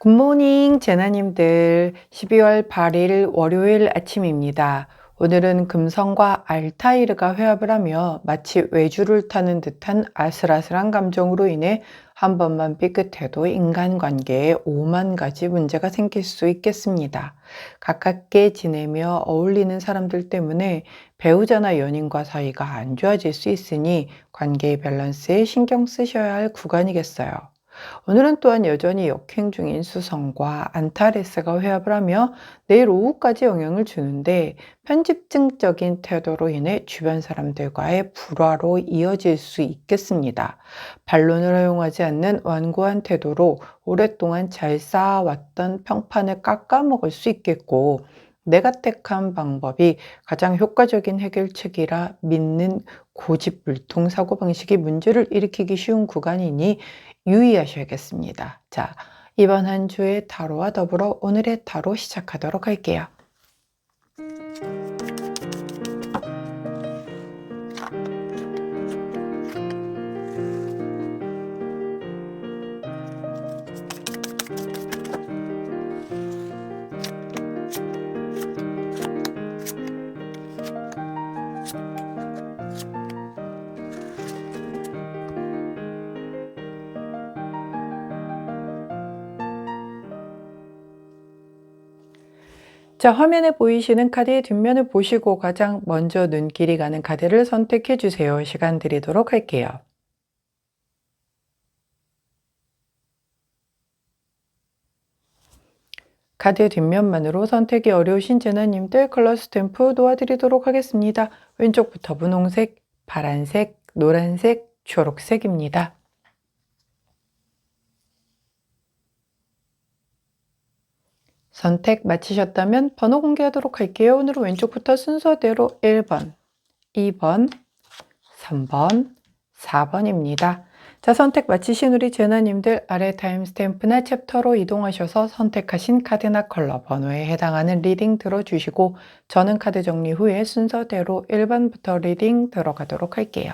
굿모닝 제나님들, 12월 8일 월요일 아침입니다. 오늘은 금성과 알타이르가 회합을 하며 마치 외주를 타는 듯한 아슬아슬한 감정으로 인해 한 번만 삐끗해도 인간관계에 5만 가지 문제가 생길 수 있겠습니다. 가깝게 지내며 어울리는 사람들 때문에 배우자나 연인과 사이가 안 좋아질 수 있으니 관계의 밸런스에 신경 쓰셔야 할 구간이겠어요. 오늘은 또한 여전히 역행 중인 수성과 안타레스가 회합을 하며 내일 오후까지 영향을 주는데, 편집증적인 태도로 인해 주변 사람들과의 불화로 이어질 수 있겠습니다. 반론을 허용하지 않는 완고한 태도로 오랫동안 잘 쌓아왔던 평판을 깎아먹을 수 있겠고, 내가 택한 방법이 가장 효과적인 해결책이라 믿는 고집불통 사고방식이 문제를 일으키기 쉬운 구간이니 유의하셔야겠습니다. 자, 이번 한 주의 타로와 더불어 오늘의 타로 시작하도록 할게요. 자, 화면에 보이시는 카드의 뒷면을 보시고 가장 먼저 눈길이 가는 카드를 선택해 주세요. 시간 드리도록 할게요. 카드 뒷면만으로 선택이 어려우신 제나님들 컬러 스탬프 도와드리도록 하겠습니다. 왼쪽부터 분홍색, 파란색, 노란색, 초록색입니다. 선택 마치셨다면 번호 공개하도록 할게요. 오늘은 왼쪽부터 순서대로 1번, 2번, 3번, 4번입니다. 자, 선택 마치신 우리 제나님들 아래 타임스탬프나 챕터로 이동하셔서 선택하신 카드나 컬러 번호에 해당하는 리딩 들어주시고, 저는 카드 정리 후에 순서대로 1번부터 리딩 들어가도록 할게요.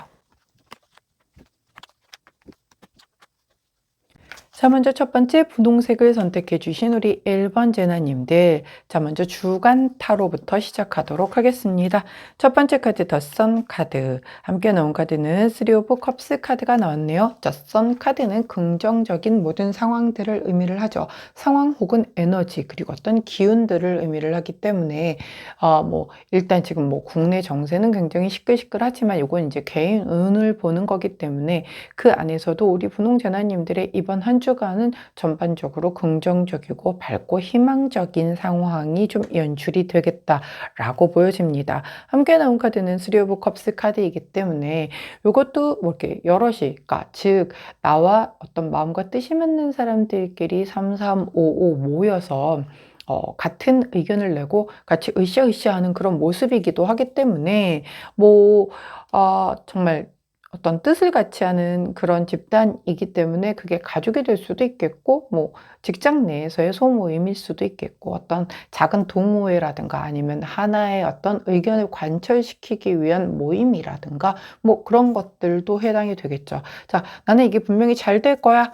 자, 먼저 첫 번째 분홍색을 선택해 주신 우리 1번 제나님들, 자, 먼저 주간 타로부터 시작하도록 하겠습니다. 첫 번째 카드 더 선 카드, 함께 나온 카드는 3 오브 컵스 카드가 나왔네요. 더 선 카드는 긍정적인 모든 상황들을 의미를 하죠. 상황 혹은 에너지, 그리고 어떤 기운들을 의미를 하기 때문에 일단 지금 국내 정세는 굉장히 시끌시끌하지만 이건 이제 개인 운을 보는 거기 때문에 그 안에서도 우리 분홍 제나님들의 이번 한 주간은 전반적으로 긍정적이고 밝고 희망적인 상황이 좀 연출이 되겠다라고 보여집니다. 함께 나온 카드는 3 오브 컵스 카드이기 때문에 이것도 이렇게 여럿이, 그러니까 즉 나와 어떤 마음과 뜻이 맞는 사람들끼리 3355 모여서 같은 의견을 내고 같이 으쌰으쌰하는 그런 모습이기도 하기 때문에 정말 어떤 뜻을 같이 하는 그런 집단이기 때문에 그게 가족이 될 수도 있겠고, 직장 내에서의 소모임일 수도 있겠고, 어떤 작은 동호회라든가 아니면 하나의 어떤 의견을 관철시키기 위한 모임이라든가 그런 것들도 해당이 되겠죠. 자, 나는 이게 분명히 잘 될 거야.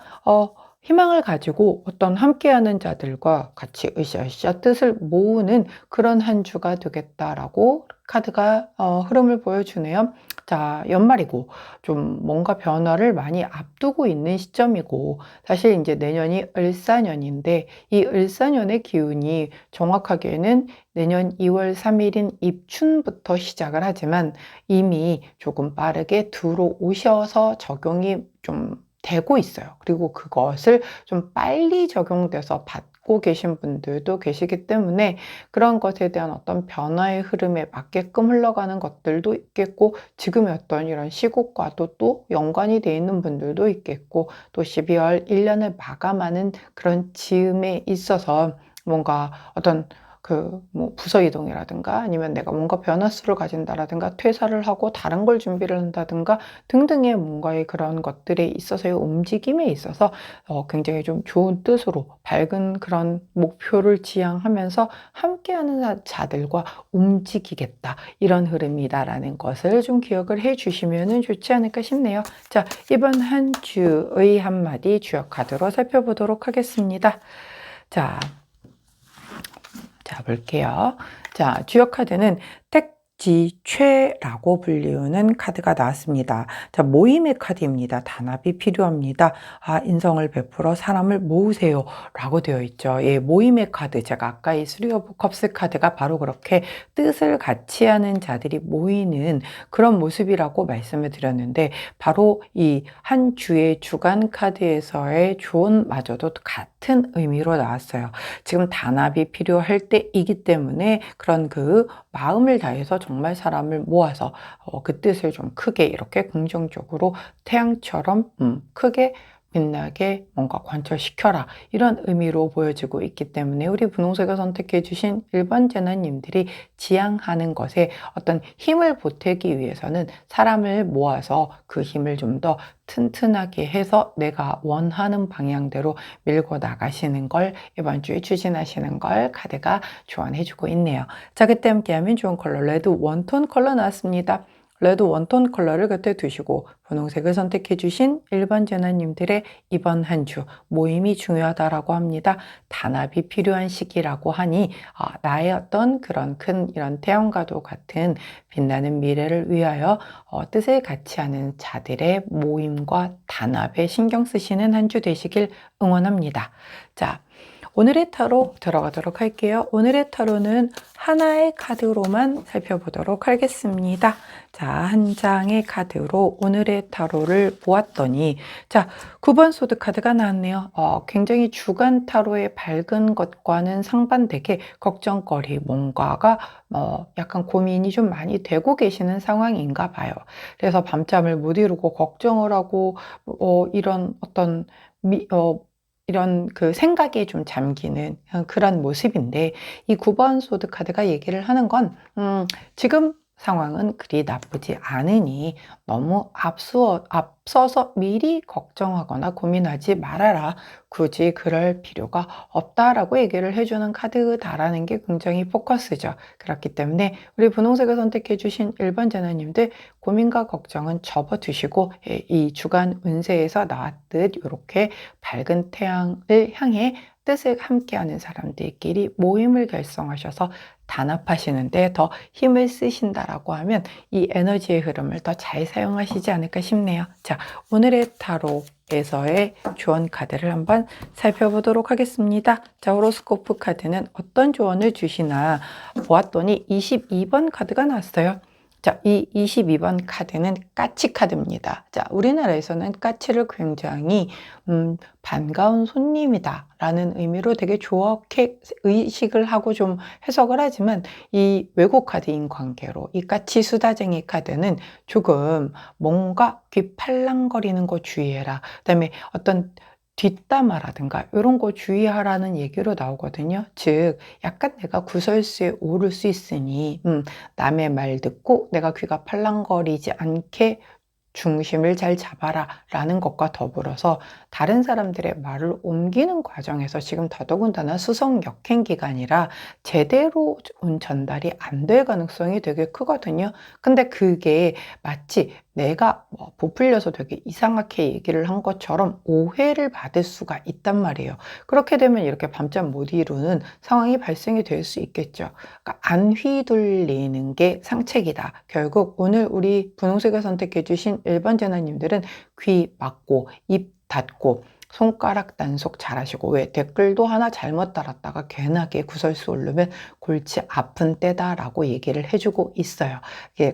희망을 가지고 어떤 함께하는 자들과 같이 으쌰으쌰 뜻을 모으는 그런 한 주가 되겠다라고 카드가 흐름을 보여주네요. 자, 연말이고 좀 뭔가 변화를 많이 앞두고 있는 시점이고, 사실 이제 내년이 을사년인데 이 을사년의 기운이 정확하게는 내년 2월 3일인 입춘부터 시작을 하지만 이미 조금 빠르게 들어오셔서 적용이 좀 되고 있어요. 그리고 그것을 좀 빨리 적용돼서 받고 계신 분들도 계시기 때문에 그런 것에 대한 어떤 변화의 흐름에 맞게끔 흘러가는 것들도 있겠고, 지금의 어떤 이런 시국과도 또 연관이 돼 있는 분들도 있겠고, 또 12월 1년을 마감하는 그런 즈음에 있어서 뭔가 어떤 부서 이동이라든가 아니면 내가 뭔가 변화수를 가진다라든가 퇴사를 하고 다른 걸 준비를 한다든가 등등의 뭔가의 그런 것들에 있어서의 움직임에 있어서 굉장히 좀 좋은 뜻으로 밝은 그런 목표를 지향하면서 함께하는 자들과 움직이겠다, 이런 흐름이다라는 것을 좀 기억을 해 주시면 좋지 않을까 싶네요. 자, 이번 한 주의 한마디 주역 카드로 살펴보도록 하겠습니다. 자, 자, 볼게요. 자, 주요 카드는 택지최라고 불리우는 카드가 나왔습니다. 자, 모임의 카드입니다. 단합이 필요합니다. 인성을 베풀어 사람을 모으세요. 라고 되어 있죠. 예, 모임의 카드. 제가 아까 이 쓰리 오브 컵스 카드가 바로 그렇게 뜻을 같이 하는 자들이 모이는 그런 모습이라고 말씀을 드렸는데, 바로 이 한 주의 주간 카드에서의 조언마저도 같은 의미로 나왔어요. 지금 단합이 필요할 때이기 때문에 그런 그 마음을 다해서 정말 사람을 모아서 그 뜻을 좀 크게 이렇게 긍정적으로 태양처럼 크게 빛나게 뭔가 관철시켜라, 이런 의미로 보여지고 있기 때문에 우리 분홍색을 선택해 주신 1번 재나님들이 지향하는 것에 어떤 힘을 보태기 위해서는 사람을 모아서 그 힘을 좀 더 튼튼하게 해서 내가 원하는 방향대로 밀고 나가시는 걸 이번 주에 추진하시는 걸 카드가 조언해 주고 있네요. 자, 그때 함께하면 좋은 컬러 레드 원톤 컬러 나왔습니다. 레드 원톤 컬러를 곁에 두시고 분홍색을 선택해 주신 1번 재나님들의 이번 한 주 모임이 중요하다라고 합니다. 단합이 필요한 시기라고 하니 나의 어떤 그런 큰 이런 태양과도 같은 빛나는 미래를 위하여 뜻을 같이 하는 자들의 모임과 단합에 신경 쓰시는 한 주 되시길 응원합니다. 자, 오늘의 타로 들어가도록 할게요. 오늘의 타로는 하나의 카드로만 살펴보도록 하겠습니다. 자, 한 장의 카드로 오늘의 타로를 보았더니, 자, 9번 소드 카드가 나왔네요. 굉장히 주간 타로의 밝은 것과는 상반되게 걱정거리, 뭔가가 약간 고민이 좀 많이 되고 계시는 상황인가 봐요. 그래서 밤잠을 못 이루고 걱정을 하고 이런 어떤 이런 그 생각에 좀 잠기는 그런 모습인데, 이 9번 소드 카드가 얘기를 하는 건 지금 상황은 그리 나쁘지 않으니 너무 앞서서 미리 걱정하거나 고민하지 말아라. 굳이 그럴 필요가 없다라고 얘기를 해주는 카드다라는 게 굉장히 포커스죠. 그렇기 때문에 우리 분홍색을 선택해 주신 1번 재나님들, 고민과 걱정은 접어두시고 이 주간 운세에서 나왔듯 이렇게 밝은 태양을 향해 뜻을 함께하는 사람들끼리 모임을 결성하셔서 단합하시는데 더 힘을 쓰신다라고 하면 이 에너지의 흐름을 더 잘 사용하시지 않을까 싶네요. 자, 오늘의 타로에서의 조언 카드를 한번 살펴보도록 하겠습니다. 자, 호로스코프 카드는 어떤 조언을 주시나 보았더니 22번 카드가 나왔어요. 자, 이 22번 카드는 까치 카드입니다. 자, 우리나라에서는 까치를 굉장히 반가운 손님이다 라는 의미로 되게 좋게 의식을 하고 좀 해석을 하지만, 이 외국 카드인 관계로 이 까치 수다쟁이 카드는 조금 뭔가 귀팔랑거리는 거 주의해라, 그 다음에 어떤 뒷담화라든가 이런 거 주의하라는 얘기로 나오거든요. 즉 약간 내가 구설수에 오를 수 있으니 남의 말 듣고 내가 귀가 팔랑거리지 않게 중심을 잘 잡아라 라는 것과 더불어서 다른 사람들의 말을 옮기는 과정에서 지금 더더군다나 수성 역행 기간이라 제대로 전달이 안 될 가능성이 되게 크거든요. 근데 그게 마치 내가 부풀려서 되게 이상하게 얘기를 한 것처럼 오해를 받을 수가 있단 말이에요. 그렇게 되면 이렇게 밤잠 못 이루는 상황이 발생이 될 수 있겠죠. 그러니까 안 휘둘리는 게 상책이다. 결국 오늘 우리 분홍색을 선택해 주신 1번 재나님들은 귀 막고 입 닫고 손가락 단속 잘하시고, 왜 댓글도 하나 잘못 달았다가 괜하게 구설수 오르면 골치 아픈 때다라고 얘기를 해주고 있어요.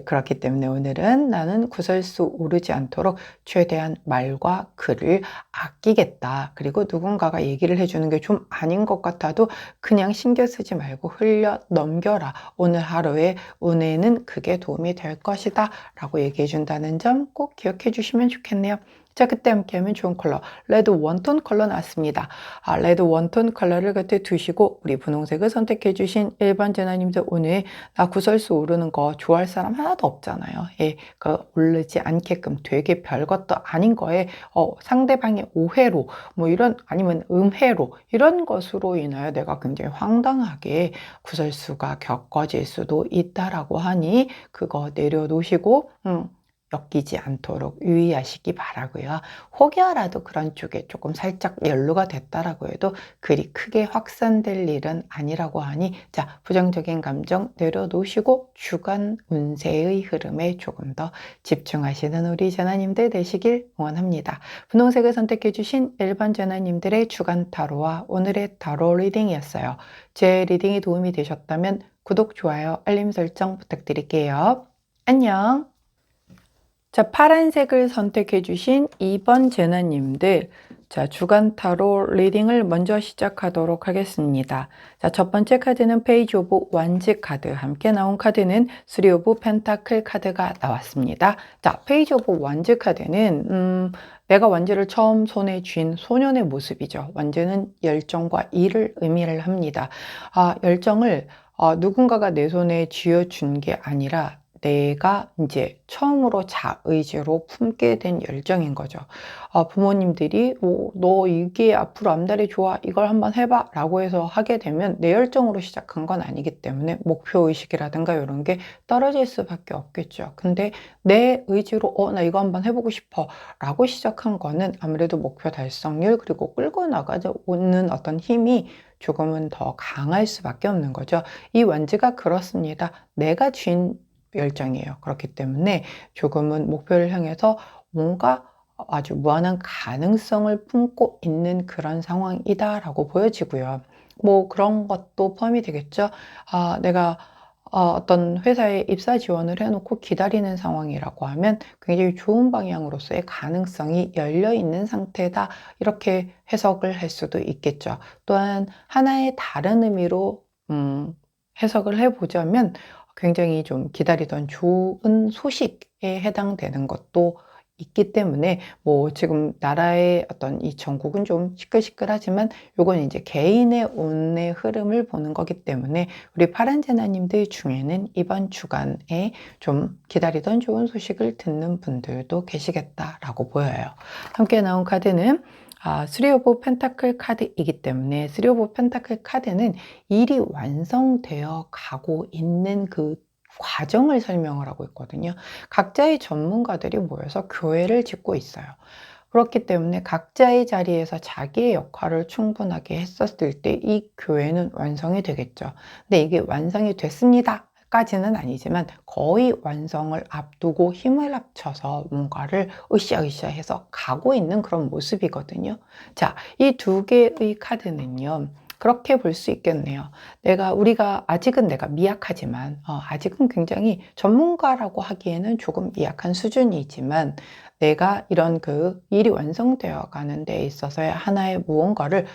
그렇기 때문에 오늘은 나는 구설수 오르지 않도록 최대한 말과 글을 아끼겠다. 그리고 누군가가 얘기를 해주는 게 좀 아닌 것 같아도 그냥 신경 쓰지 말고 흘려 넘겨라. 오늘 하루의 운에는 그게 도움이 될 것이다 라고 얘기해 준다는 점 꼭 기억해 주시면 좋겠네요. 자, 그때 함께하면 좋은 컬러 레드 원톤 컬러 나왔습니다. 레드 원톤 컬러를 곁에 두시고 우리 분홍색을 선택해 주신 1번 재나님들, 오늘 나 구설수 오르는 거 좋아할 사람 하나도 없잖아요. 예, 오르지 않게끔 되게 별것도 아닌 거에 상대방의 오해로 이런, 아니면 음해로 이런 것으로 인하여 내가 굉장히 황당하게 구설수가 겪어질 수도 있다라고 하니 그거 내려놓으시고 엮이지 않도록 유의하시기 바라고요. 혹여라도 그런 쪽에 조금 살짝 연루가 됐다라고 해도 그리 크게 확산될 일은 아니라고 하니, 자, 부정적인 감정 내려놓으시고 주간 운세의 흐름에 조금 더 집중하시는 우리 제나님들 되시길 응원합니다. 분홍색을 선택해 주신 1번 제나님들의 주간 타로와 오늘의 타로 리딩이었어요. 제 리딩이 도움이 되셨다면 구독, 좋아요, 알림 설정 부탁드릴게요. 안녕. 자, 파란색을 선택해 주신 2번 제나님들, 자, 주간 타로 리딩을 먼저 시작하도록 하겠습니다. 자, 첫 번째 카드는 페이지 오브 완즈 카드, 함께 나온 카드는 3 오브 펜타클 카드가 나왔습니다. 자, 페이지 오브 완즈 카드는 내가 완즈를 처음 손에 쥔 소년의 모습이죠. 완즈는 열정과 일을 의미를 합니다. 열정을 누군가가 내 손에 쥐어준 게 아니라 내가 이제 처음으로 자의지로 품게 된 열정인 거죠. 부모님들이 너 이게 앞으로 앞날이 좋아, 이걸 한번 해봐 라고 해서 하게 되면 내 열정으로 시작한 건 아니기 때문에 목표의식이라든가 이런 게 떨어질 수밖에 없겠죠. 근데 내 의지로 나 이거 한번 해보고 싶어 라고 시작한 거는 아무래도 목표 달성률, 그리고 끌고 나가는 어떤 힘이 조금은 더 강할 수밖에 없는 거죠. 이 완즈가 그렇습니다. 내가 쥔 열정이에요. 그렇기 때문에 조금은 목표를 향해서 뭔가 아주 무한한 가능성을 품고 있는 그런 상황이다라고 보여지고요. 뭐 그런 것도 포함이 되겠죠. 내가 어떤 회사에 입사 지원을 해놓고 기다리는 상황이라고 하면 굉장히 좋은 방향으로서의 가능성이 열려 있는 상태다, 이렇게 해석을 할 수도 있겠죠. 또한 하나의 다른 의미로 해석을 해보자면 굉장히 좀 기다리던 좋은 소식에 해당되는 것도 있기 때문에, 뭐 지금 나라의 어떤 이 전국은 좀 시끌시끌하지만 요건 이제 개인의 운의 흐름을 보는 거기 때문에 우리 파란제나님들 중에는 이번 주간에 좀 기다리던 좋은 소식을 듣는 분들도 계시겠다라고 보여요. 함께 나온 카드는 3 오브 펜타클 카드이기 때문에 3 오브 펜타클 카드는 일이 완성되어 가고 있는 그 과정을 설명을 하고 있거든요. 각자의 전문가들이 모여서 교회를 짓고 있어요. 그렇기 때문에 각자의 자리에서 자기의 역할을 충분하게 했었을 때 이 교회는 완성이 되겠죠. 근데 이게 완성이 됐습니다 까지는 아니지만 거의 완성을 앞두고 힘을 합쳐서 뭔가를 으쌰으쌰 해서 가고 있는 그런 모습이거든요. 자, 이 두 개의 카드는요, 그렇게 볼 수 있겠네요. 우리가 아직은 내가 미약하지만, 아직은 굉장히 전문가라고 하기에는 조금 미약한 수준이지만, 내가 이런 그 일이 완성되어 가는 데 있어서의 하나의 무언가를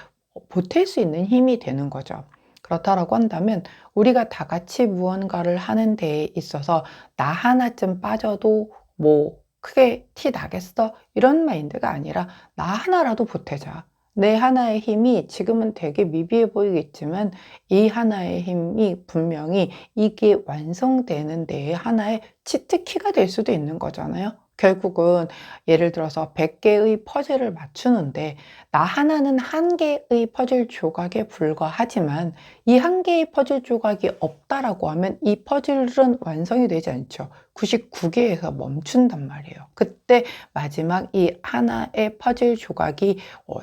보탤 수 있는 힘이 되는 거죠. 그렇다라고 한다면 우리가 다 같이 무언가를 하는 데에 있어서 나 하나쯤 빠져도 뭐 크게 티 나겠어? 이런 마인드가 아니라 나 하나라도 보태자. 내 하나의 힘이 지금은 되게 미비해 보이겠지만 이 하나의 힘이 분명히 이게 완성되는 데에 하나의 치트키가 될 수도 있는 거잖아요. 결국은 예를 들어서 100개의 퍼즐을 맞추는데 나 하나는 한 개의 퍼즐 조각에 불과하지만 이 한 개의 퍼즐 조각이 없다라고 하면 이 퍼즐은 완성이 되지 않죠. 99개에서 멈춘단 말이에요. 그때 마지막 이 하나의 퍼즐 조각이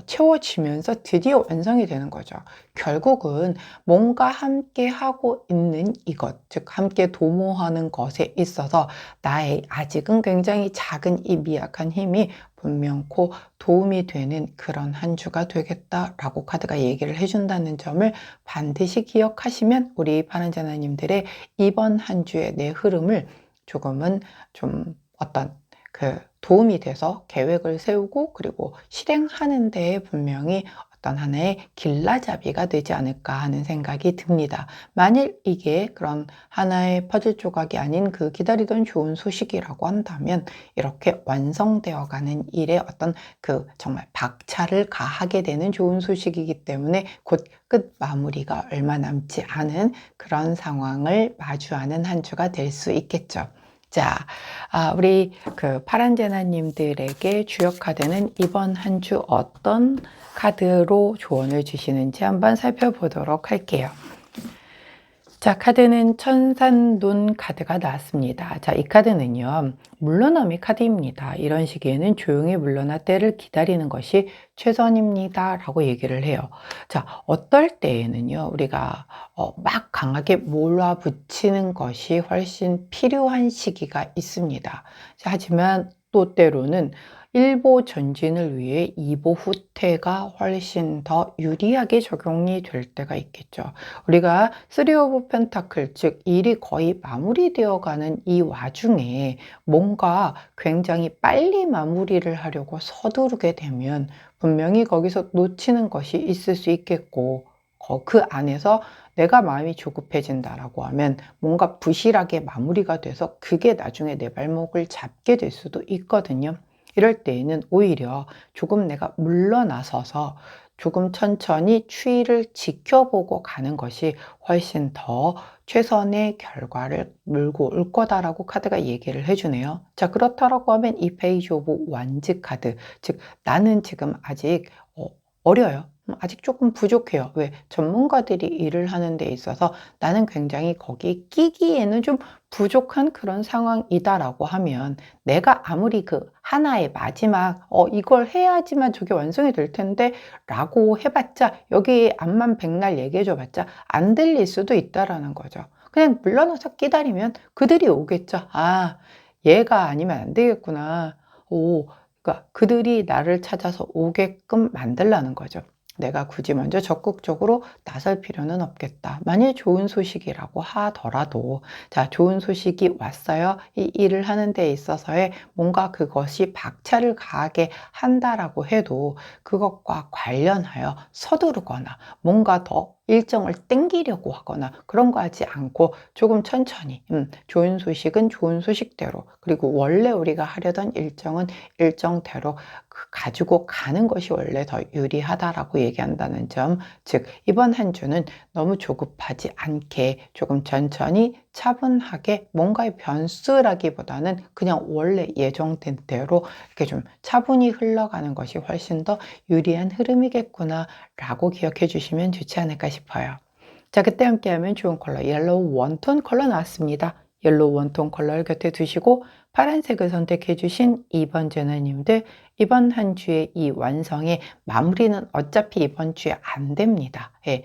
채워지면서 드디어 완성이 되는 거죠. 결국은 뭔가 함께 하고 있는 이것, 즉 함께 도모하는 것에 있어서 나의 아직은 굉장히 작은 이 미약한 힘이 분명코 도움이 되는 그런 한 주가 되겠다라고 카드가 얘기를 해준다는 점을 반드시 기억하시면 우리 파란제나님들의 이번 한 주의 내 흐름을 조금은 좀 어떤 그 도움이 돼서 계획을 세우고 그리고 실행하는 데에 분명히 어떤 하나의 길라잡이가 되지 않을까 하는 생각이 듭니다. 만일 이게 그런 하나의 퍼즐 조각이 아닌 그 기다리던 좋은 소식이라고 한다면 이렇게 완성되어 가는 일에 어떤 그 정말 박차를 가하게 되는 좋은 소식이기 때문에 곧 끝 마무리가 얼마 남지 않은 그런 상황을 마주하는 한 주가 될 수 있겠죠. 자, 우리 그 파란제나님들에게 주역 카드는 이번 한 주 어떤 카드로 조언을 주시는지 한번 살펴보도록 할게요. 자, 카드는 천산돈 카드가 나왔습니다. 자, 이 카드는요, 물러남의 카드입니다. 이런 시기에는 조용히 물러나 때를 기다리는 것이 최선입니다. 라고 얘기를 해요. 자, 어떨 때에는요, 우리가 막 강하게 몰아붙이는 것이 훨씬 필요한 시기가 있습니다. 자, 하지만 또 때로는 일보 전진을 위해 이보 후퇴가 훨씬 더 유리하게 적용이 될 때가 있겠죠. 우리가 쓰리 오브 펜타클, 즉 일이 거의 마무리되어 가는 이 와중에 뭔가 굉장히 빨리 마무리를 하려고 서두르게 되면 분명히 거기서 놓치는 것이 있을 수 있겠고, 그 안에서 내가 마음이 조급해진다라고 하면 뭔가 부실하게 마무리가 돼서 그게 나중에 내 발목을 잡게 될 수도 있거든요. 이럴 때에는 오히려 조금 내가 물러나서서 조금 천천히 추이를 지켜보고 가는 것이 훨씬 더 최선의 결과를 물고 올 거다라고 카드가 얘기를 해주네요. 자, 그렇다라고 하면 이 페이지 오브 완즈 카드, 즉 나는 지금 아직 어려요. 아직 조금 부족해요. 왜? 전문가들이 일을 하는 데 있어서 나는 굉장히 거기에 끼기에는 좀 부족한 그런 상황이다라고 하면 내가 아무리 그 하나의 마지막 이걸 해야지만 저게 완성이 될 텐데 라고 해봤자 여기 암만 백날 얘기해줘 봤자 안 들릴 수도 있다라는 거죠. 그냥 물러나서 기다리면 그들이 오겠죠. 아, 얘가 아니면 안 되겠구나. 그러니까 그들이 나를 찾아서 오게끔 만들라는 거죠. 내가 굳이 먼저 적극적으로 나설 필요는 없겠다. 만일 좋은 소식이라고 하더라도, 자, 좋은 소식이 왔어요. 이 일을 하는 데 있어서의 뭔가 그것이 박차를 가하게 한다라고 해도 그것과 관련하여 서두르거나 뭔가 더 일정을 땡기려고 하거나 그런 거 하지 않고 조금 천천히, 좋은 소식은 좋은 소식대로, 그리고 원래 우리가 하려던 일정은 일정대로 가지고 가는 것이 원래 더 유리하다라고 얘기한다는 점, 즉 이번 한 주는 너무 조급하지 않게 조금 천천히 차분하게 뭔가의 변수라기보다는 그냥 원래 예정된 대로 이렇게 좀 차분히 흘러가는 것이 훨씬 더 유리한 흐름이겠구나 라고 기억해 주시면 좋지 않을까 싶어요. 자, 그때 함께하면 좋은 컬러 옐로우 원톤 컬러 나왔습니다. 옐로우 원톤 컬러를 곁에 두시고 파란색을 선택해 주신 2번 제너님들, 이번 한 주의 이 완성의 마무리는 어차피 이번 주에 안 됩니다. 예,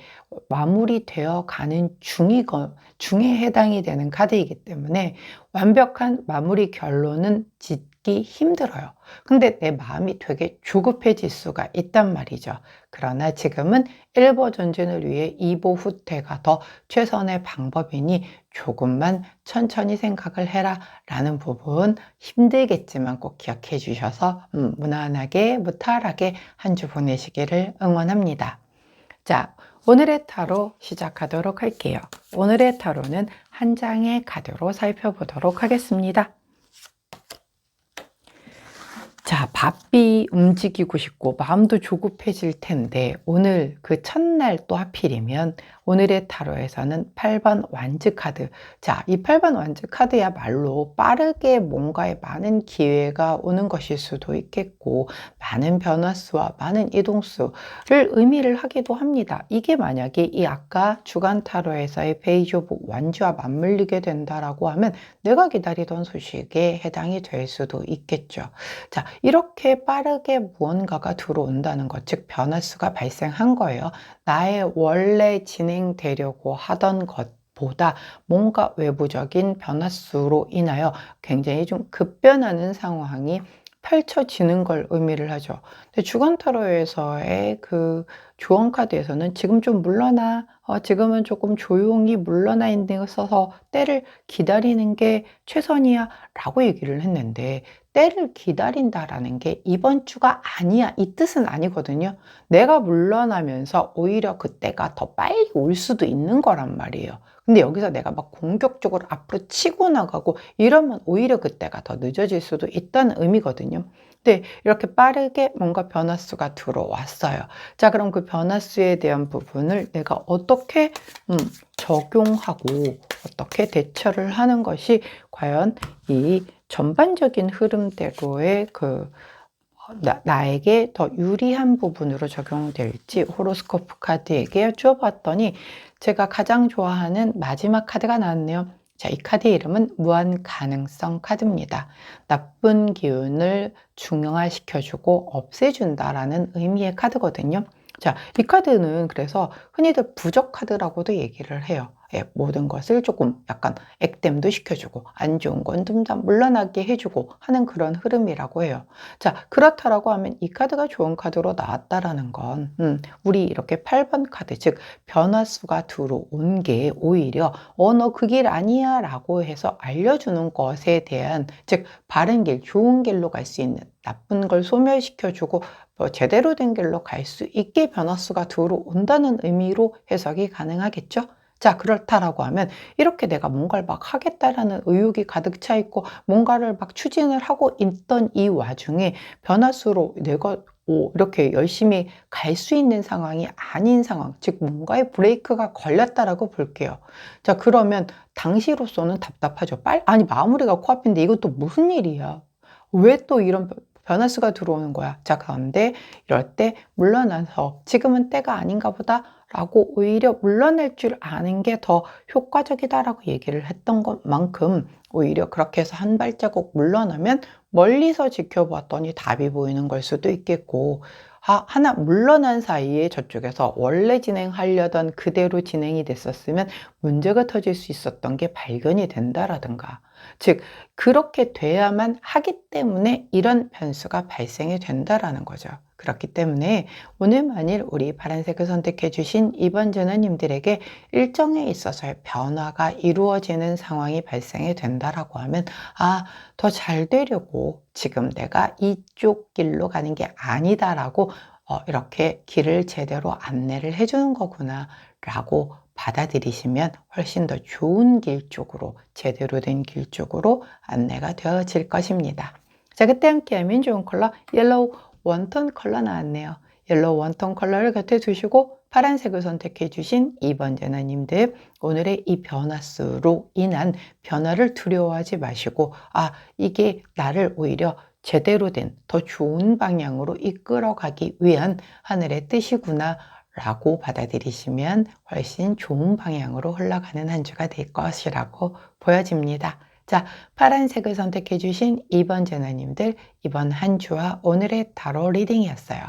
마무리되어 가는 중에 해당이 되는 카드이기 때문에 완벽한 마무리 결론은 짓기 힘들어요. 근데 내 마음이 되게 조급해질 수가 있단 말이죠. 그러나 지금은 1보 전진을 위해 2보 후퇴가 더 최선의 방법이니 조금만 천천히 생각을 해라 라는 부분, 힘들겠지만 꼭 기억해 주셔서 무난하게 무탈하게 한 주 보내시기를 응원합니다. 자, 오늘의 타로 시작하도록 할게요. 오늘의 타로는 한 장의 카드로 살펴보도록 하겠습니다. 자, 바삐 움직이고 싶고 마음도 조급해질 텐데 오늘 그 첫날 또 하필이면 오늘의 타로에서는 8번 완즈 카드. 자, 이 8번 완즈 카드야말로 빠르게 뭔가에 많은 기회가 오는 것일 수도 있겠고 많은 변화수와 많은 이동수를 의미를 하기도 합니다. 이게 만약에 이 아까 주간 타로에서의 페이지 오브 완즈와 맞물리게 된다라고 하면 내가 기다리던 소식에 해당이 될 수도 있겠죠. 자, 이렇게 빠르게 무언가가 들어온다는 것, 즉 변화수가 발생한 거예요. 나의 원래 진행되려고 하던 것보다 뭔가 외부적인 변화수로 인하여 굉장히 좀 급변하는 상황이 펼쳐지는 걸 의미를 하죠. 근데 주간 타로에서의 그 조언 카드에서는 지금 좀 물러나, 지금은 조금 조용히 물러나 있는 거 써서 때를 기다리는 게 최선이야 라고 얘기를 했는데, 때를 기다린다라는 게 이번 주가 아니야 이 뜻은 아니거든요. 내가 물러나면서 오히려 그 때가 더 빨리 올 수도 있는 거란 말이에요. 근데 여기서 내가 막 공격적으로 앞으로 치고 나가고 이러면 오히려 그때가 더 늦어질 수도 있다는 의미거든요. 근데 이렇게 빠르게 뭔가 변화수가 들어왔어요. 자, 그럼 그 변화수에 대한 부분을 내가 어떻게 적용하고 어떻게 대처를 하는 것이 과연 이 전반적인 흐름대로의 나에게 더 유리한 부분으로 적용될지 호로스코프 카드에게 여쭤봤더니, 제가 가장 좋아하는 마지막 카드가 나왔네요. 자, 이 카드의 이름은 무한 가능성 카드입니다. 나쁜 기운을 중용화시켜주고 없애준다라는 의미의 카드거든요. 자, 이 카드는 그래서 흔히들 부적 카드라고도 얘기를 해요. 예, 모든 것을 조금 약간 액땜도 시켜주고 안 좋은 건 좀 다 물러나게 해주고 하는 그런 흐름이라고 해요. 자, 그렇다라고 하면 이 카드가 좋은 카드로 나왔다라는 건 우리 이렇게 8번 카드, 즉 변화수가 들어온 게 오히려 너 그 길 아니야 라고 해서 알려주는 것에 대한, 즉 바른 길, 좋은 길로 갈 수 있는, 나쁜 걸 소멸시켜주고 제대로 된 길로 갈 수 있게 변화수가 들어온다는 의미로 해석이 가능하겠죠. 자, 그렇다라고 하면 이렇게 내가 뭔가를 막 하겠다라는 의욕이 가득 차 있고 뭔가를 막 추진을 하고 있던 이 와중에 변화수로 내가 이렇게 열심히 갈 수 있는 상황이 아닌 상황, 즉 뭔가의 브레이크가 걸렸다라고 볼게요. 자, 그러면 당시로서는 답답하죠. 아니 마무리가 코앞인데 이것도 무슨 일이야? 왜 또 이런 변화수가 들어오는 거야? 자, 그런데 이럴 때 물러나서 지금은 때가 아닌가 보다 라고 오히려 물러날 줄 아는 게 더 효과적이다라고 얘기를 했던 것만큼 오히려 그렇게 해서 한 발자국 물러나면 멀리서 지켜봤더니 답이 보이는 걸 수도 있겠고, 하나 물러난 사이에 저쪽에서 원래 진행하려던 그대로 진행이 됐었으면 문제가 터질 수 있었던 게 발견이 된다라든가, 즉 그렇게 돼야만 하기 때문에 이런 변수가 발생이 된다라는 거죠. 그렇기 때문에 오늘 만일 우리 파란색을 선택해 주신 이번 전원님들에게 일정에 있어서의 변화가 이루어지는 상황이 발생이 된다라고 하면, 더 잘 되려고 지금 내가 이쪽 길로 가는 게 아니다라고 이렇게 길을 제대로 안내를 해주는 거구나 라고 받아들이시면 훨씬 더 좋은 길 쪽으로, 제대로 된 길 쪽으로 안내가 되어질 것입니다. 자, 그때 함께하면 좋은 컬러 옐로우 원톤 컬러 나왔네요. 옐로우 원톤 컬러를 곁에 두시고 파란색을 선택해 주신 2번 전화님들, 오늘의 이 변화수로 인한 변화를 두려워하지 마시고, 이게 나를 오히려 제대로 된 더 좋은 방향으로 이끌어가기 위한 하늘의 뜻이구나 라고 받아들이시면 훨씬 좋은 방향으로 흘러가는 한 주가 될 것이라고 보여집니다. 자, 파란색을 선택해 주신 2번 전화님들, 이번 한 주와 오늘의 타로 리딩이었어요.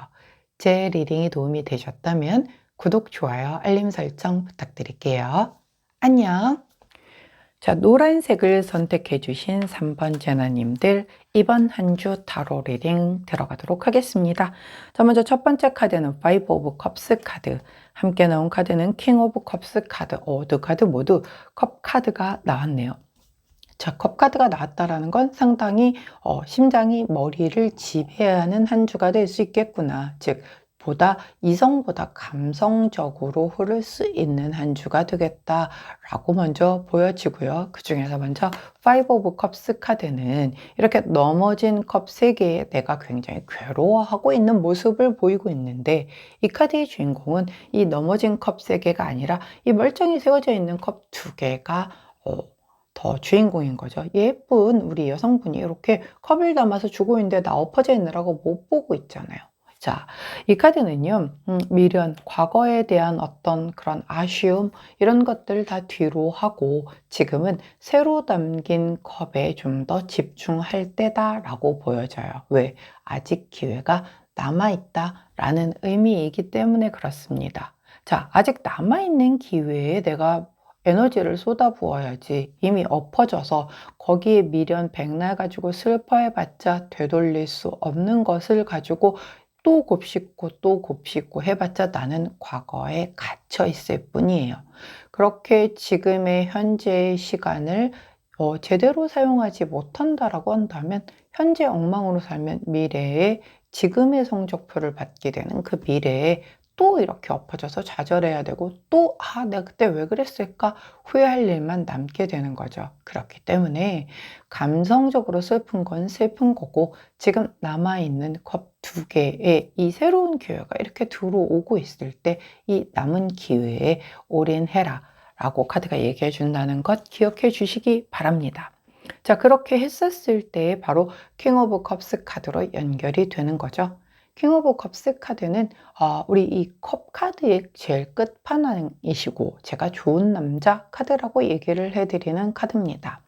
제 리딩이 도움이 되셨다면 구독, 좋아요, 알림 설정 부탁드릴게요. 안녕. 자, 노란색을 선택해 주신 3번 제나님들, 이번 한 주 타로 리딩 들어가도록 하겠습니다. 자, 먼저 첫 번째 카드는 5 오브 컵스 카드, 함께 나온 카드는 킹 오브 컵스 카드, 두 카드 모두 컵 카드가 나왔네요. 자, 컵 카드가 나왔다라는 건 상당히 심장이 머리를 지배하는 한 주가 될 수 있겠구나. 즉 이성보다 감성적으로 흐를 수 있는 한 주가 되겠다라고 먼저 보여지고요. 그 중에서 먼저 5 오브 컵스 카드는 이렇게 넘어진 컵 3개에 내가 굉장히 괴로워하고 있는 모습을 보이고 있는데, 이 카드의 주인공은 이 넘어진 컵 3개가 아니라 이 멀쩡히 세워져 있는 컵 2개가 더 주인공인 거죠. 예쁜 우리 여성분이 이렇게 컵을 담아서 주고 있는데 나 엎어져 있느라고 못 보고 있잖아요. 자, 이 카드는요, 미련, 과거에 대한 어떤 그런 아쉬움, 이런 것들을 다 뒤로 하고 지금은 새로 담긴 컵에 좀 더 집중할 때다라고 보여져요. 왜? 아직 기회가 남아있다라는 의미이기 때문에 그렇습니다. 자, 아직 남아있는 기회에 내가 에너지를 쏟아부어야지. 이미 엎어져서 거기에 미련 백날 가지고 슬퍼해봤자 되돌릴 수 없는 것을 가지고 또 곱씹고 또 곱씹고 해봤자 나는 과거에 갇혀 있을 뿐이에요. 그렇게 지금의 현재의 시간을 제대로 사용하지 못한다라고 한다면, 현재 엉망으로 살면 미래에 지금의 성적표를 받게 되는 그 미래에 또 이렇게 엎어져서 좌절해야 되고 또 내가 그때 왜 그랬을까 후회할 일만 남게 되는 거죠. 그렇기 때문에 감성적으로 슬픈 건 슬픈 거고, 지금 남아있는 컵 2개에 이 새로운 기회가 이렇게 들어오고 있을 때 이 남은 기회에 올인해라 라고 카드가 얘기해 준다는 것 기억해 주시기 바랍니다. 자, 그렇게 했었을 때 바로 킹 오브 컵스 카드로 연결이 되는 거죠. 킹 오브 컵스 카드는 우리 이 컵 카드의 제일 끝판왕이시고 제가 좋은 남자 카드라고 얘기를 해드리는 카드입니다.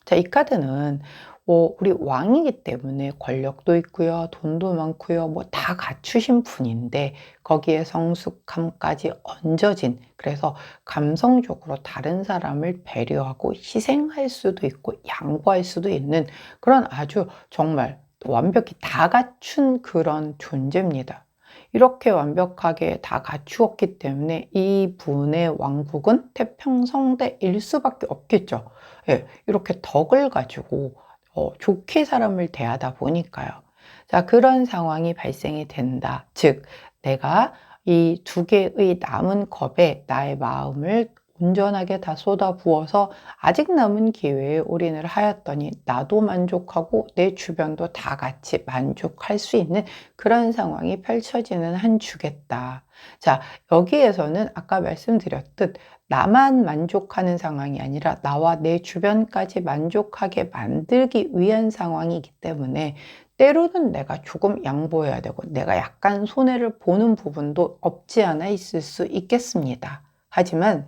자, 이 카드는 우리 왕이기 때문에 권력도 있고요, 돈도 많고요, 뭐 다 갖추신 분인데 거기에 성숙함까지 얹어진, 그래서 감성적으로 다른 사람을 배려하고 희생할 수도 있고 양보할 수도 있는 그런 아주 정말 완벽히 다 갖춘 그런 존재입니다. 이렇게 완벽하게 다 갖추었기 때문에 이분의 왕국은 태평성대일 수밖에 없겠죠. 예, 이렇게 덕을 가지고 좋게 사람을 대하다 보니까요. 자, 그런 상황이 발생이 된다. 즉, 내가 이 두 개의 남은 컵에 나의 마음을 온전하게 다 쏟아부어서 아직 남은 기회에 올인을 하였더니 나도 만족하고 내 주변도 다 같이 만족할 수 있는 그런 상황이 펼쳐지는 한 주겠다. 자, 여기에서는 아까 말씀드렸듯 나만 만족하는 상황이 아니라 나와 내 주변까지 만족하게 만들기 위한 상황이기 때문에 때로는 내가 조금 양보해야 되고 내가 약간 손해를 보는 부분도 없지 않아 있을 수 있겠습니다. 하지만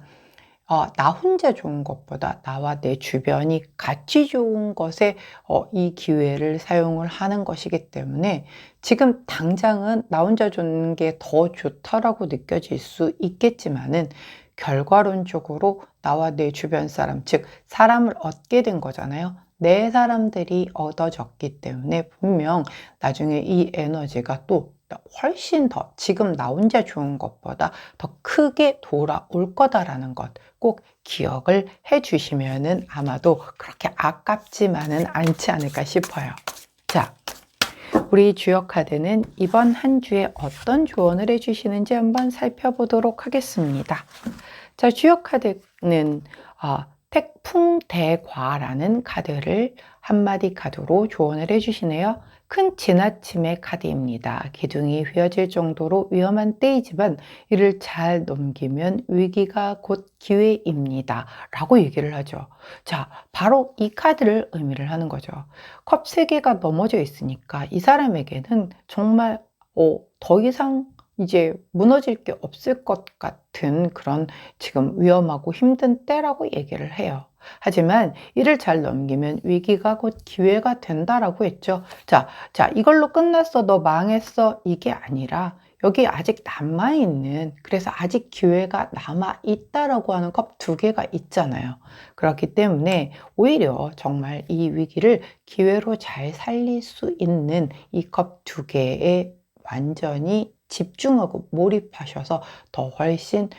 나 혼자 좋은 것보다 나와 내 주변이 같이 좋은 것에 이 기회를 사용을 하는 것이기 때문에 지금 당장은 나 혼자 좋은 게 더 좋다라고 느껴질 수 있겠지만은 결과론적으로 나와 내 주변 사람, 즉 사람을 얻게 된 거잖아요. 내 사람들이 얻어졌기 때문에 분명 나중에 이 에너지가 또 훨씬 더 지금 나 혼자 좋은 것보다 더 크게 돌아올 거다라는 것 꼭 기억을 해 주시면은 아마도 그렇게 아깝지만은 않지 않을까 싶어요. 자, 우리 주역 카드는 이번 한 주에 어떤 조언을 해 주시는지 한번 살펴보도록 하겠습니다. 자, 주역 카드는 태풍대과라는 카드를 한마디 카드로 조언을 해주시네요. 큰 지나침의 카드입니다. 기둥이 휘어질 정도로 위험한 때이지만 이를 잘 넘기면 위기가 곧 기회입니다. 라고 얘기를 하죠. 자, 바로 이 카드를 의미를 하는 거죠. 컵 3개가 넘어져 있으니까 이 사람에게는 정말 더 이상 이제 무너질 게 없을 것 같은 그런 지금 위험하고 힘든 때라고 얘기를 해요. 하지만 이를 잘 넘기면 위기가 곧 기회가 된다라고 했죠. 자, 이걸로 끝났어, 너 망했어, 이게 아니라 여기 아직 남아있는, 그래서 아직 기회가 남아있다라고 하는 컵 2개가 있잖아요. 그렇기 때문에 오히려 정말 이 위기를 기회로 잘 살릴 수 있는 이 컵 2개에 완전히 집중하고 몰입하셔서 더 훨씬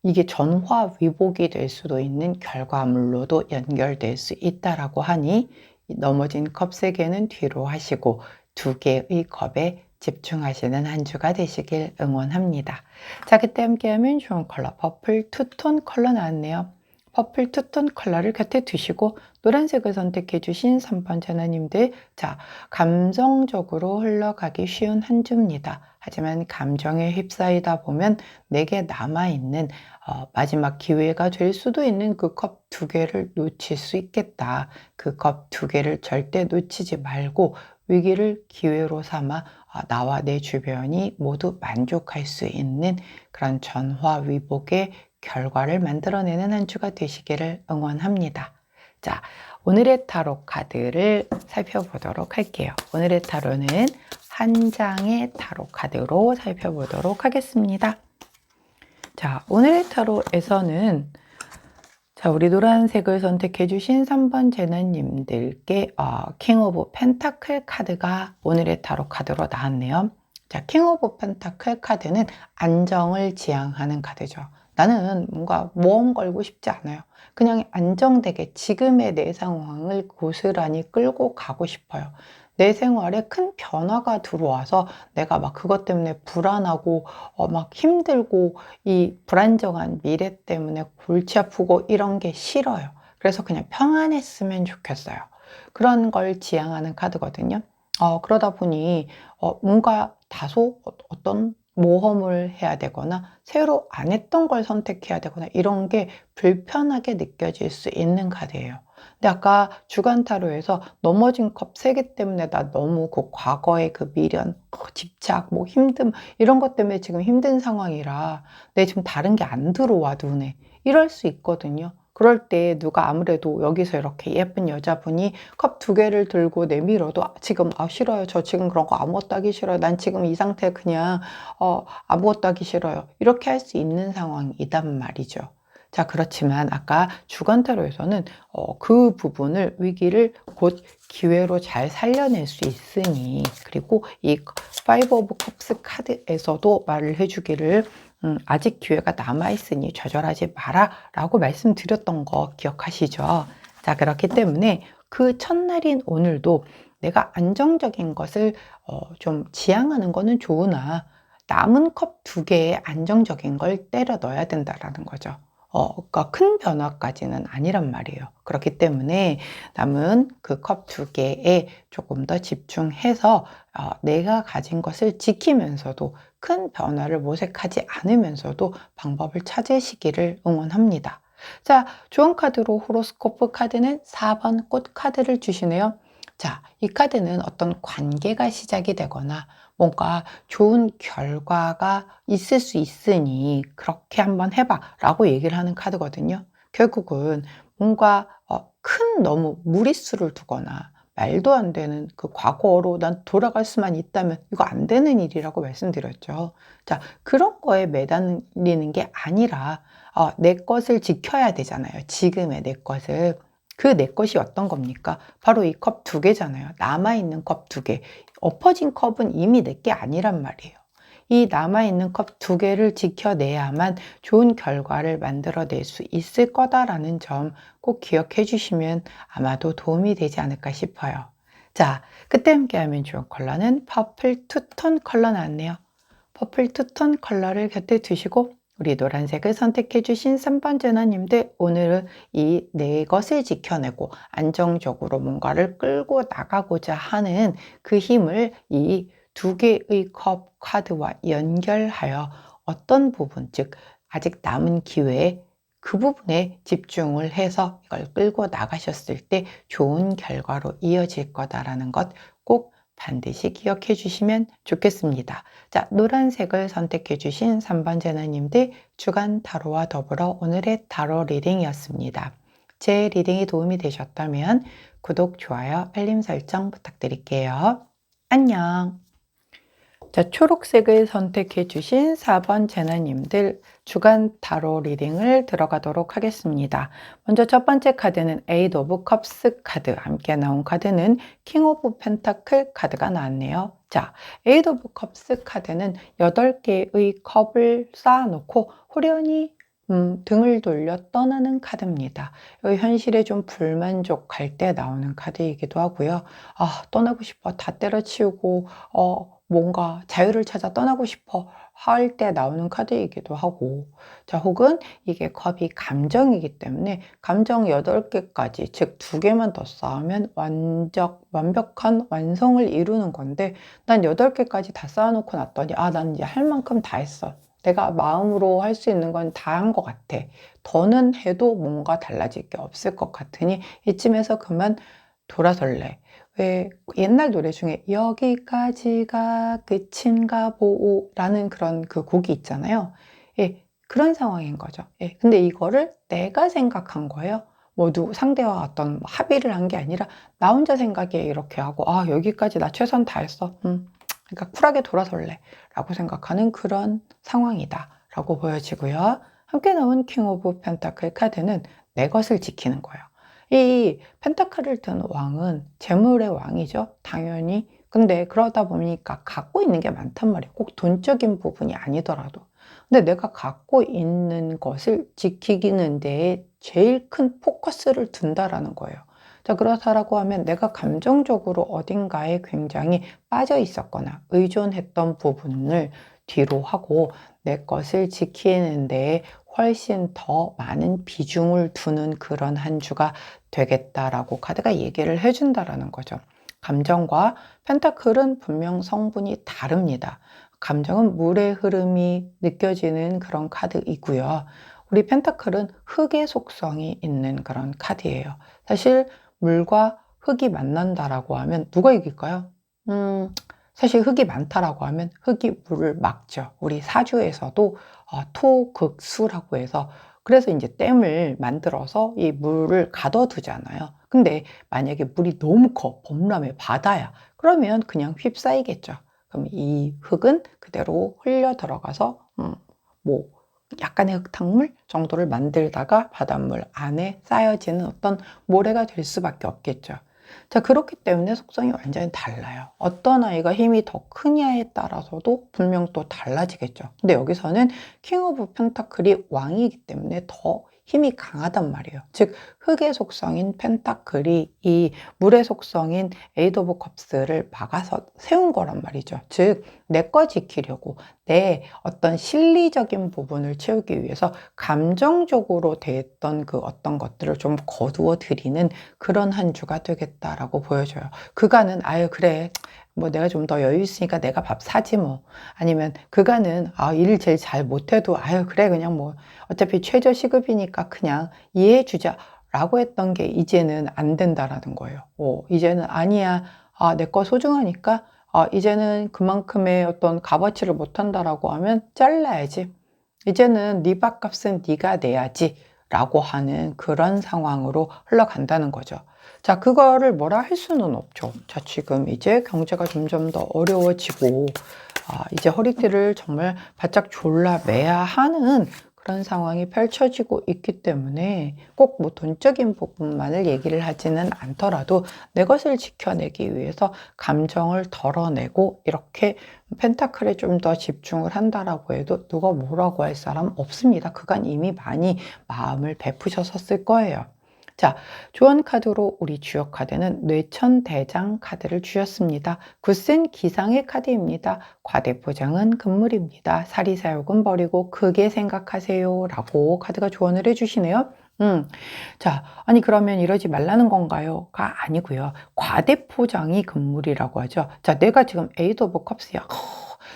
이게 전화위복이 될 수도 있는 결과물로도 연결될 수 있다라고 하니 넘어진 컵 3개는 뒤로 하시고 2개의 컵에 집중하시는 한 주가 되시길 응원합니다. 자, 그때 함께하면 좋은 컬러 퍼플 투톤 컬러 나왔네요. 퍼플 투톤 컬러를 곁에 두시고 노란색을 선택해 주신 3번 자녀님들, 자, 감정적으로 흘러가기 쉬운 한 주입니다. 하지만 감정에 휩싸이다 보면 내게 남아있는 마지막 기회가 될 수도 있는 그 컵 2개를 놓칠 수 있겠다. 그 컵 2개를 절대 놓치지 말고 위기를 기회로 삼아 나와 내 주변이 모두 만족할 수 있는 그런 전화위복의 결과를 만들어내는 한 주가 되시기를 응원합니다. 자, 오늘의 타로 카드를 살펴보도록 할게요. 오늘의 타로는 한 장의 타로 카드로 살펴보도록 하겠습니다. 자, 오늘의 타로에서는 자, 우리 노란색을 선택해 주신 3번 재난님들께 킹 오브 펜타클 카드가 오늘의 타로 카드로 나왔네요. 자, 킹 오브 펜타클 카드는 안정을 지향하는 카드죠. 나는 뭔가 모험 걸고 싶지 않아요. 그냥 안정되게 지금의 내 상황을 고스란히 끌고 가고 싶어요. 내 생활에 큰 변화가 들어와서 내가 막 그것 때문에 불안하고 막 힘들고 이 불안정한 미래 때문에 골치 아프고 이런 게 싫어요. 그래서 그냥 평안했으면 좋겠어요. 그런 걸 지향하는 카드거든요. 그러다 보니 뭔가 다소 어떤 모험을 해야 되거나 새로 안 했던 걸 선택해야 되거나 이런 게 불편하게 느껴질 수 있는 카드예요. 근데 아까 주간 타로에서 넘어진 컵 3개 때문에 나 너무 그 과거의 그 미련, 집착, 뭐 힘듦 이런 것 때문에 지금 힘든 상황이라 내 지금 다른 게 안 들어와 눈에. 이럴 수 있거든요. 그럴 때 누가 아무래도 여기서 이렇게 예쁜 여자분이 컵 2개를 들고 내밀어도 지금 싫어요. 저 지금 그런 거 아무것도 하기 싫어요. 난 지금 이 상태 그냥 아무것도 하기 싫어요. 이렇게 할 수 있는 상황이단 말이죠. 자, 그렇지만 아까 주간 타로에서는 그 부분을 위기를 곧 기회로 잘 살려낼 수 있으니, 그리고 이 파이브 오브 컵스 카드에서도 말을 해주기를 아직 기회가 남아있으니 좌절하지 마라 라고 말씀드렸던 거 기억하시죠? 자, 그렇기 때문에 그 첫날인 오늘도 내가 안정적인 것을 좀 지향하는 거는 좋으나 남은 컵 2개에 안정적인 걸 때려 넣어야 된다라는 거죠. 그러니까 큰 변화까지는 아니란 말이에요. 그렇기 때문에 남은 그 컵 2개에 조금 더 집중해서 내가 가진 것을 지키면서도 큰 변화를 모색하지 않으면서도 방법을 찾으시기를 응원합니다. 자, 좋은 카드로 호로스코프 카드는 4번 꽃 카드를 주시네요. 자, 이 카드는 어떤 관계가 시작이 되거나 뭔가 좋은 결과가 있을 수 있으니 그렇게 한번 해봐 라고 얘기를 하는 카드거든요. 결국은 뭔가 큰 너무 무리수를 두거나 말도 안 되는 그 과거로 난 돌아갈 수만 있다면 이거 안 되는 일이라고 말씀드렸죠. 자, 그런 거에 매달리는 게 아니라 내 것을 지켜야 되잖아요. 지금의 내 것을. 그 내 것이 어떤 겁니까? 바로 이 컵 2개잖아요. 남아있는 컵 2개. 엎어진 컵은 이미 내 게 아니란 말이에요. 이 남아있는 컵 2개를 지켜내야만 좋은 결과를 만들어낼 수 있을 거다라는 점 꼭 기억해 주시면 아마도 도움이 되지 않을까 싶어요. 자, 그때 함께하면 좋은 컬러는 퍼플 투톤 컬러 나왔네요. 퍼플 투톤 컬러를 곁에 두시고 우리 노란색을 선택해 주신 3번 제너님들, 오늘은 이 내 것을 지켜내고 안정적으로 뭔가를 끌고 나가고자 하는 그 힘을 이 2개의 컵 카드와 연결하여 어떤 부분, 즉 아직 남은 기회에 그 부분에 집중을 해서 이걸 끌고 나가셨을 때 좋은 결과로 이어질 거다라는 것 꼭 반드시 기억해 주시면 좋겠습니다. 자, 노란색을 선택해 주신 3번 제너님들, 주간 타로와 더불어 오늘의 타로 리딩이었습니다. 제 리딩이 도움이 되셨다면 구독, 좋아요, 알림 설정 부탁드릴게요. 안녕. 자, 초록색을 선택해 주신 4번 제너님들, 주간 타로 리딩을 들어가도록 하겠습니다. 먼저 첫 번째 카드는 에이드 오브 컵스 카드, 함께 나온 카드는 킹 오브 펜타클 카드가 나왔네요. 자, 에이드 오브 컵스 카드는 8개의 컵을 쌓아놓고 후련히 등을 돌려 떠나는 카드입니다. 현실에 좀 불만족할 때 나오는 카드이기도 하고요. 떠나고 싶어. 다 때려치우고 뭔가 자유를 찾아 떠나고 싶어 할 때 나오는 카드이기도 하고, 자, 혹은 이게 컵이 감정이기 때문에 감정 8개까지, 즉 2개만 더 쌓으면 완벽한 완성을 이루는 건데, 난 8개까지 다 쌓아놓고 났더니 난 이제 할 만큼 다 했어. 내가 마음으로 할 수 있는 건 다 한 것 같아. 더는 해도 뭔가 달라질 게 없을 것 같으니 이쯤에서 그만 돌아설래. 왜 옛날 노래 중에 여기까지가 끝인가 보라는 그런 그 곡이 있잖아요. 예, 그런 상황인 거죠. 예, 근데 이거를 내가 생각한 거예요. 뭐 상대와 어떤 합의를 한 게 아니라 나 혼자 생각에 이렇게 하고 여기까지 나 최선 다했어. 그러니까 쿨하게 돌아설래 라고 생각하는 그런 상황이다 라고 보여지고요. 함께 나온 킹 오브 펜타클 카드는 내 것을 지키는 거예요. 이 펜타클을 든 왕은 재물의 왕이죠. 당연히. 근데 그러다 보니까 갖고 있는 게 많단 말이에요. 꼭 돈적인 부분이 아니더라도. 근데 내가 갖고 있는 것을 지키기는 데에 제일 큰 포커스를 둔다라는 거예요. 자, 그렇다라고 하면 내가 감정적으로 어딘가에 굉장히 빠져 있었거나 의존했던 부분을 뒤로 하고 내 것을 지키는 데에 훨씬 더 많은 비중을 두는 그런 한 주가 되겠다라고 카드가 얘기를 해준다라는 거죠. 감정과 펜타클은 분명 성분이 다릅니다. 감정은 물의 흐름이 느껴지는 그런 카드이고요. 우리 펜타클은 흙의 속성이 있는 그런 카드예요. 사실 물과 흙이 만난다라고 하면 누가 이길까요? 사실 흙이 많다라고 하면 흙이 물을 막죠. 우리 사주에서도 토극수라고 해서 그래서 이제 댐을 만들어서 이 물을 가둬두잖아요. 근데 만약에 물이 너무 커, 범람의 바다야. 그러면 그냥 휩싸이겠죠. 그럼 이 흙은 그대로 흘려 들어가서 뭐 약간의 흙탕물 정도를 만들다가 바닷물 안에 쌓여지는 어떤 모래가 될 수밖에 없겠죠. 자, 그렇기 때문에 속성이 완전히 달라요. 어떤 아이가 힘이 더 크냐에 따라서도 분명 또 달라지겠죠. 근데 여기서는 킹 오브 펜타클이 왕이기 때문에 더 힘이 강하단 말이에요. 즉 흙의 속성인 펜타클이 이 물의 속성인 에이드 오브 컵스를 막아서 세운 거란 말이죠. 즉 내 거 지키려고 내 어떤 실리적인 부분을 채우기 위해서 감정적으로 대했던 그 어떤 것들을 좀 거두어 드리는 그런 한 주가 되겠다라고 보여줘요. 그간은 아유 그래 뭐 내가 좀 더 여유 있으니까 내가 밥 사지 뭐. 아니면 그간은 일을 제일 잘 못해도 아유 그래 그냥 뭐 어차피 최저 시급이니까 그냥 이해해 주자 라고 했던 게 이제는 안 된다라는 거예요. 이제는 아니야. 내 거 소중하니까 이제는 그만큼의 어떤 값어치를 못한다라고 하면 잘라야지. 이제는 네 밥값은 네가 내야지 라고 하는 그런 상황으로 흘러간다는 거죠. 자, 그거를 뭐라 할 수는 없죠. 자, 지금 이제 경제가 점점 더 어려워지고 이제 허리띠를 정말 바짝 졸라매야 하는 그런 상황이 펼쳐지고 있기 때문에 꼭 뭐 돈적인 부분만을 얘기를 하지는 않더라도 내 것을 지켜내기 위해서 감정을 덜어내고 이렇게 펜타클에 좀 더 집중을 한다라고 해도 누가 뭐라고 할 사람 없습니다. 그간 이미 많이 마음을 베푸셨었을 거예요. 자, 조언 카드로 우리 주역 카드는 뇌천대장 카드를 주셨습니다. 굳센 기상의 카드입니다. 과대포장은 금물입니다. 사리사욕은 버리고 크게 생각하세요. 라고 카드가 조언을 해주시네요. 자, 아니 그러면 이러지 말라는 건가요? 가 아니고요. 과대포장이 금물이라고 하죠. 자, 내가 지금 에이드 오브 컵스야.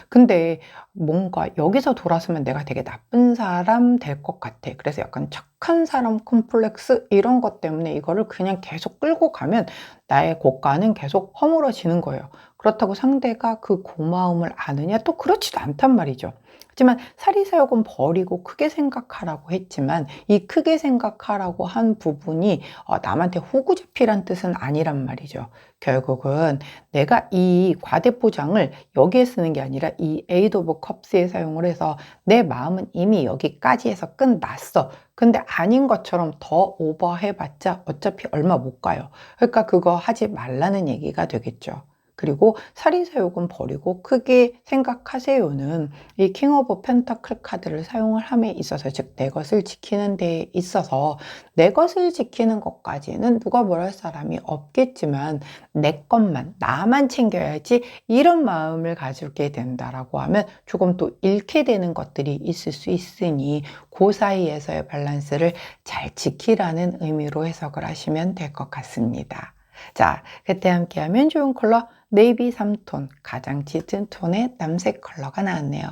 근데 뭔가 여기서 돌아서면 내가 되게 나쁜 사람 될 것 같아. 그래서 약간 착한 사람 콤플렉스 이런 것 때문에 이거를 그냥 계속 끌고 가면 나의 고가는 계속 허물어지는 거예요. 그렇다고 상대가 그 고마움을 아느냐? 또 그렇지도 않단 말이죠. 하지만 사리사욕은 버리고 크게 생각하라고 했지만 이 크게 생각하라고 한 부분이 남한테 호구 잡히란 뜻은 아니란 말이죠. 결국은 내가 이 과대포장을 여기에 쓰는 게 아니라 이 에이드 오브 컵스에 사용을 해서 내 마음은 이미 여기까지 해서 끝났어. 근데 아닌 것처럼 더 오버해봤자 어차피 얼마 못 가요. 그러니까 그거 하지 말라는 얘기가 되겠죠. 그리고 사리사욕은 버리고 크게 생각하세요는 이 킹 오브 펜타클 카드를 사용을 함에 있어서 즉 내 것을 지키는 데 있어서 내 것을 지키는 것까지는 누가 뭘 할 사람이 없겠지만 내 것만 나만 챙겨야지 이런 마음을 가지게 된다라고 하면 조금 또 잃게 되는 것들이 있을 수 있으니 그 사이에서의 밸런스를 잘 지키라는 의미로 해석을 하시면 될 것 같습니다. 자, 그때 함께하면 좋은 컬러 네이비 3톤, 가장 짙은 톤의 남색 컬러가 나왔네요.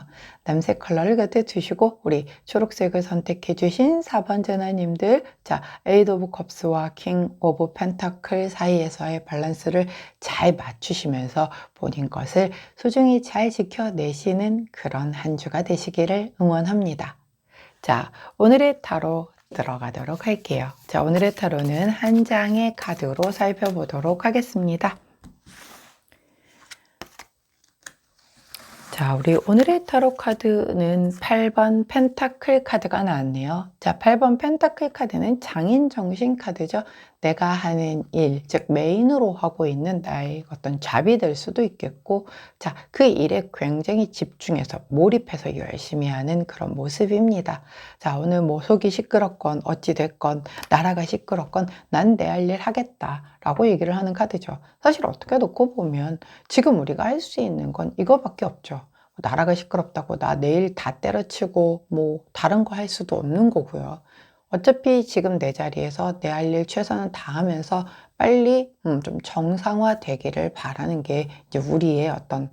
남색 컬러를 곁에 두시고 우리 초록색을 선택해 주신 4번 전화님들, 자, 에이드 오브 컵스와 킹 오브 펜타클 사이에서의 밸런스를 잘 맞추시면서 본인 것을 소중히 잘 지켜내시는 그런 한 주가 되시기를 응원합니다. 자, 오늘의 타로 들어가도록 할게요. 자, 오늘의 타로는 한 장의 카드로 살펴보도록 하겠습니다. 자, 우리 오늘의 타로 카드는 8번 펜타클 카드가 나왔네요. 자, 8번 펜타클 카드는 장인 정신 카드죠. 내가 하는 일, 즉 메인으로 하고 있는 나의 어떤 잡이 될 수도 있겠고, 자, 그 일에 굉장히 집중해서 몰입해서 열심히 하는 그런 모습입니다. 자, 오늘 뭐 속이 시끄럽건 어찌 됐건 나라가 시끄럽건 난 내 할 일 하겠다라고 얘기를 하는 카드죠. 사실 어떻게 놓고 보면 지금 우리가 할 수 있는 건 이거밖에 없죠. 나라가 시끄럽다고 나 내일 다 때려치고 뭐 다른 거 할 수도 없는 거고요. 어차피 지금 내 자리에서 내 할 일 최선을 다하면서 빨리 좀 정상화 되기를 바라는 게 이제 우리의 어떤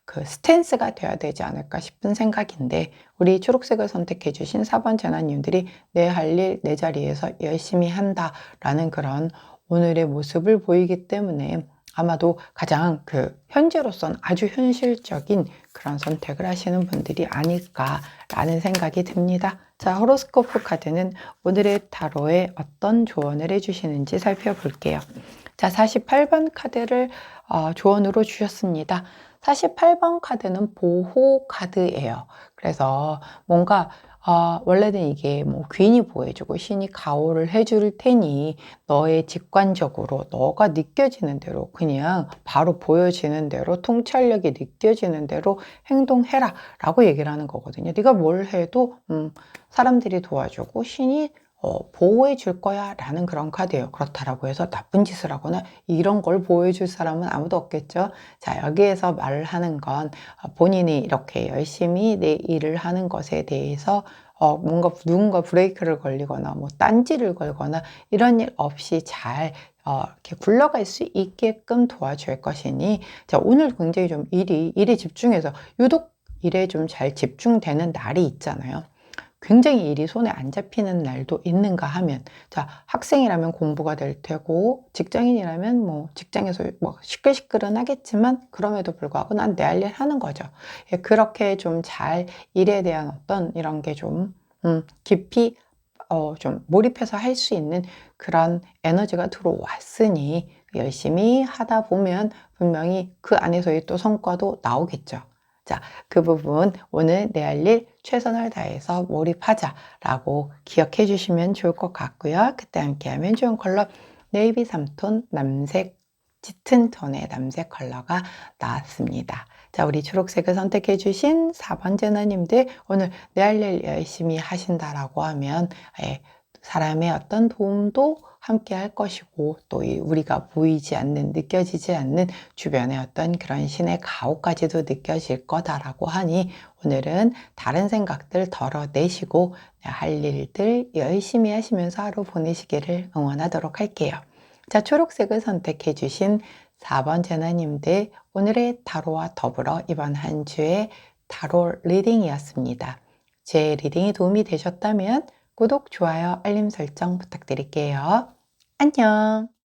그 스탠스가 되어야 되지 않을까 싶은 생각인데, 우리 초록색을 선택해 주신 4번 재나님들이 내 할 일 내 자리에서 열심히 한다라는 그런 오늘의 모습을 보이기 때문에 아마도 가장 그 현재로선 아주 현실적인 그런 선택을 하시는 분들이 아닐까라는 생각이 듭니다. 자, 호로스코프 카드는 오늘의 타로에 어떤 조언을 해주시는지 살펴볼게요. 자, 48번 카드를 조언으로 주셨습니다. 48번 카드는 보호 카드예요. 그래서 뭔가 원래는 이게 뭐 귀인이 보호해주고 신이 가호를 해줄 테니 너의 직관적으로 너가 느껴지는 대로 그냥 바로 보여지는 대로 통찰력이 느껴지는 대로 행동해라 라고 얘기를 하는 거거든요. 네가 뭘 해도 사람들이 도와주고 신이 보호해 줄 거야 라는 그런 카드예요. 그렇다라고 해서 나쁜 짓을 하거나 이런 걸 보호해 줄 사람은 아무도 없겠죠. 자, 여기에서 말을 하는 건 본인이 이렇게 열심히 내 일을 하는 것에 대해서 뭔가 누군가 브레이크를 걸리거나 뭐 딴지를 걸거나 이런 일 없이 잘 이렇게 굴러갈 수 있게끔 도와줄 것이니, 자, 오늘 굉장히 좀 일에 집중해서 유독 일에 좀 잘 집중되는 날이 있잖아요. 굉장히 일이 손에 안 잡히는 날도 있는가 하면, 자, 학생이라면 공부가 될 테고 직장인이라면 뭐 직장에서 뭐 시끌시끌은 하겠지만 그럼에도 불구하고 난 내 할 일 하는 거죠. 예, 그렇게 좀 잘 일에 대한 어떤 이런 게 좀 깊이 좀 몰입해서 할 수 있는 그런 에너지가 들어왔으니 열심히 하다 보면 분명히 그 안에서의 또 성과도 나오겠죠. 자, 그 부분 오늘 내 할 일 최선을 다해서 몰입하자라고 기억해 주시면 좋을 것 같고요. 그때 함께하면 좋은 컬러 네이비 3톤 남색 짙은 톤의 남색 컬러가 나왔습니다. 자, 우리 초록색을 선택해 주신 4번 제너님들 오늘 내 할 일 열심히 하신다라고 하면 사람의 어떤 도움도 함께 할 것이고 또 우리가 보이지 않는 느껴지지 않는 주변의 어떤 그런 신의 가호까지도 느껴질 거다라고 하니 오늘은 다른 생각들 덜어내시고 할 일들 열심히 하시면서 하루 보내시기를 응원하도록 할게요. 자, 초록색을 선택해 주신 4번 제나님들 오늘의 타로와 더불어 이번 한 주의 타로 리딩이었습니다. 제 리딩이 도움이 되셨다면 구독, 좋아요, 알림 설정 부탁드릴게요. 안녕!